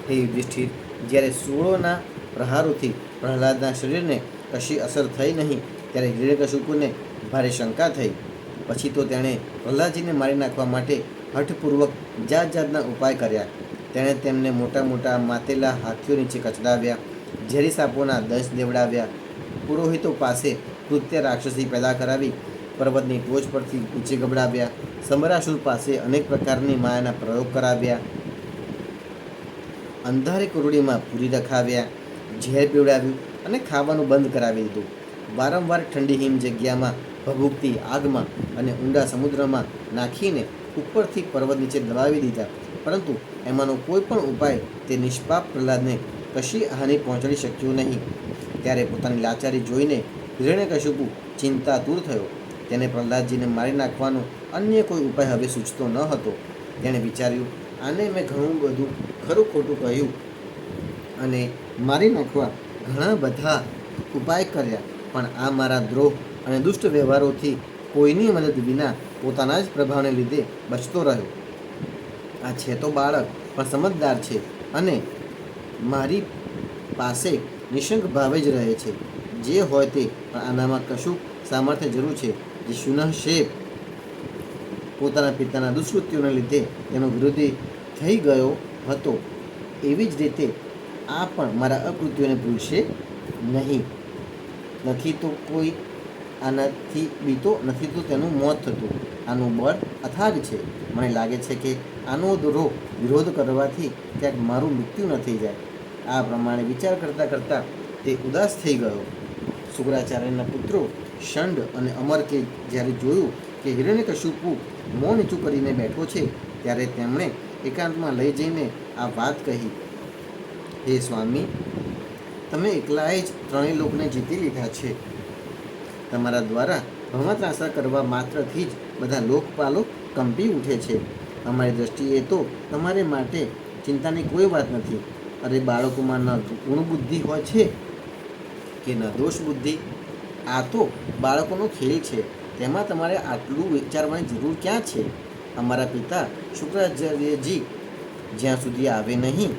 હે યુધિષ્ઠિર, જ્યારે સૂળોના પ્રહારોથી પ્રહલાદના શરીરને કશી અસર થઈ નહીં ત્યારે હિરણ્યકશિપુને ભારે શંકા થઈ. પછી તો તેણે પ્રહલાદજીને મારી નાખવા માટે હઠપૂર્વક જાત જાતના ઉપાય કર્યા. તેણે તેમને મોટા મોટા માતેલા હાથીઓ નીચે કચડાવ્યા, ઝેરી સાપોના દંશ દેવડાવ્યા, પુરોહિતો પાસે કૃત્ય રાક્ષસી પેદા કરાવી પર્વતની ટોચ પરથી નીચે ગબડાવ્યા, સમરાસુર પાસે અનેક પ્રકારની માયાના પ્રયોગ કરાવ્યા, અંધારી કુરડીમાં પૂરી રખાવ્યા, ઝેર પીવડાવ્યું અને ખાવાનું બંધ કરાવી દીધું. વારંવાર ઠંડી હિમ જગ્યામાં ભભૂકતી આગમાં અને ઊંડા સમુદ્રમાં નાખીને ઉપરથી પર્વત નીચે દબાવી દીધા, પરંતુ એમાંનો કોઈ પણ ઉપાય તે નિષ્પાપ પ્રહલાદને કશી હાનિ પહોંચાડી શક્યો નહીં. ત્યારે પોતાની લાચારી જોઈને હિરણ્યકશિપુ ચિંતાતુર થયો. તેને પ્રહલાદજીને મારી નાખવાનો અન્ય કોઈ ઉપાય હવે સૂચતો ન હતો. તેણે વિચાર્યું, આને મેં ઘણું બધું ખરું ખોટું કહ્યું અને મારી નાખવા ઘણા બધા ઉપાય કર્યા, પણ આ મારા દ્રોહ અને દુષ્ટ વ્યવહારોથી કોઈની મદદ વિના પોતાના જ પ્રભાવને લીધે બચતો રહ્યો. આ છે તો બાળક, પણ સમજદાર છે અને મારી પાસે નિશંક ભાવે જ રહે છે. જે હોય તે, પણ આનામાં કશું સામર્થ્ય જરૂર છે. જે શુનઃશેપ પોતાના પિતાના દુષ્કૃત્યોને લીધે તેનો વિરોધી થઈ ગયો હતો, એવી જ રીતે આ પણ મારા અકૃત્યોને ભૂલશે નહીં. નથી તો કોઈ આનાથી બીતો, નથી તો તેનું મોત થતું. આનું બળ અથાગ છે. મને લાગે છે કે આનો વિરોધ કરવાથી ક્યાંક મારું મૃત્યુ ન થઈ જાય. આ પ્રમાણે વિચાર કરતાં કરતાં તે ઉદાસ થઈ ગયો. શુક્રાચાર્યના પુત્રો શંડ અને અમરકે જ્યારે જોયું કે હિરણ્યકશિપુ મોં નીચું કરીને બેઠો છે, ત્યારે તેમણે એકાંતમાં લઈ જઈને આ વાત કહી. હે સ્વામી, તમે એકલાએ જ ત્રણેય લોકને જીતી લીધા છે. તમારા દ્વારા ભ્રમત્રાસા કરવા માત્રથી જ બધા લોકપાલો કંપી ઉઠે છે. અમારી દ્રષ્ટિએ તો તમારે માટે ચિંતાની કોઈ વાત નથી. અરે બાળકોમાં ન ગુણબુદ્ધિ હોય છે કે ન દોષ બુદ્ધિ, આ તો બાળકોનો ખેલ છે, તેમાં તમારે આટલું વિચારવાની જરૂર ક્યાં છે? અમારા પિતા શુક્રાચાર્યજી જ્યાં સુધી આવે નહીં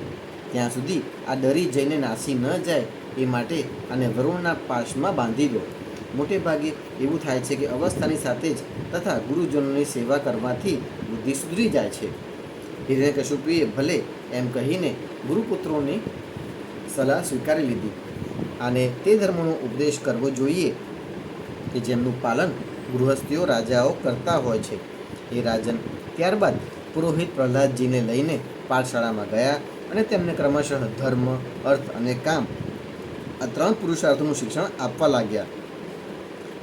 ત્યાં સુધી આ ડરી જઈને નાસી ન જાય એ માટે આને વરુણના પાશમાં બાંધી દો. મોટે ભાગે એવું થાય છે કે અવસ્થાની સાથે જ તથા ગુરુજનોની સેવા કરવાથી બુદ્ધિ સુધરી જાય છે. હિરણ્યકશિપુએ ભલે એમ કહીને ગુરુપુત્રોની સલાહ સ્વીકારી લીધી અને તે ધર્મનો ઉપદેશ કરવો જોઈએ કે જેમનું પાલન ગૃહસ્થીઓ રાજાઓ કરતા હોય છે. એ રાજન ત્યારબાદ પુરોહિત પ્રહલાદજીને લઈને પાઠશાળામાં ગયા અને તેમને ક્રમશઃ ધર્મ, અર્થ અને કામ આ 3 પુરુષાર્થોનું શિક્ષણ આપવા લાગ્યા.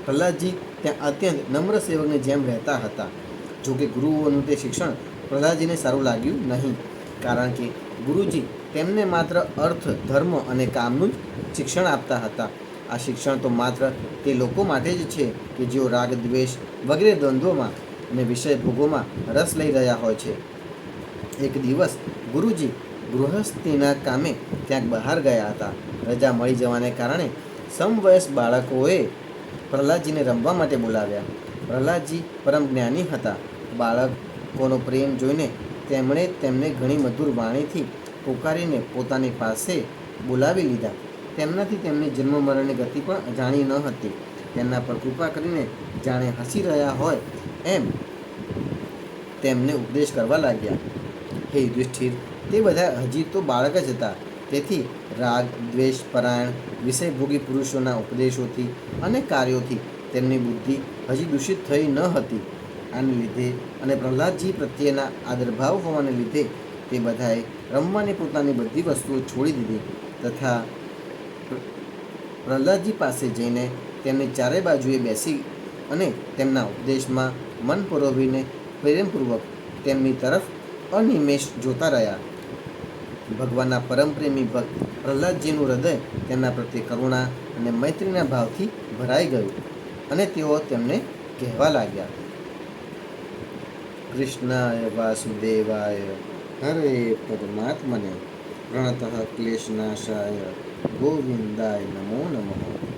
પ્રહલાદજી ત્યાં અત્યંત નમ્ર સેવકની જેમ રહેતા હતા. જોકે ગુરુઓનું તે શિક્ષણ પ્રહલાદજીને સારું લાગ્યું નહીં, કારણ કે ગુરુજી તેમને માત્ર અર્થ, ધર્મ અને કામનું જ શિક્ષણ આપતા હતા. આ શિક્ષણ તો માત્ર તે લોકો માટે જ છે કે જેઓ રાગ, દ્વેષ વગેરે દ્વંદ્વોમાં અને વિષય ભોગોમાં રસ લઈ રહ્યા હોય છે. એક દિવસ ગુરુજી ગૃહસ્થીના કામે ક્યાંક બહાર ગયા હતા. રજા મળી જવાને કારણે સમવયસ્ક બાળકોએ પ્રહલાદજીને રમવા માટે બોલાવ્યા. પ્રહલાદજી પરમ જ્ઞાની હતા. બાળકોનો પ્રેમ જોઈને તેમણે તેમને ઘણી મધુર વાણીથી પોકારીને પોતાની પાસે બોલાવી લીધા. તેમનાથી તેમની જન્મ મરણની ગતિ પણ અજાણી ન હતી. તેમના પર કૃપા કરીને જાણે હસી રહ્યા હોય એમ તેમને ઉપદેશ કરવા લાગ્યા. હે યુધિષ્ઠિર, તે બધા હજી તો બાળક જ હતા. તેથી રાગ, દ્વેષ પરાયણ વિષયભોગી પુરુષોના ઉપદેશોથી અને કાર્યોથી તેમની બુદ્ધિ હજી દૂષિત થઈ ન હતી. આને લીધે અને પ્રહલાદજી પ્રત્યેના આદરભાવ હોવાને લીધે તે બધાએ રમવાની પોતાની બધી વસ્તુઓ છોડી દીધી તથા પ્રહલાદજી પાસે જઈને તેમની ચારે બાજુએ બેસી અને તેમના ઉપદેશમાં મન પરોવીને પ્રેમપૂર્વક તેમની તરફ અનિમેષ જોતા રહ્યા. ભગવાનના પરમ પ્રેમી ભક્ત પ્રહલાદજીનું હૃદય તેમના પ્રત્યે કરુણા અને મૈત્રીના ભાવથી ભરાઈ ગયું અને તેઓ તેમને કહેવા લાગ્યા, કૃષ્ણાય વાસુદેવાય હરે પરમાત્મને પ્રણતઃ ક્લેશનાશાય ગોવિંદાય નમો નમઃ.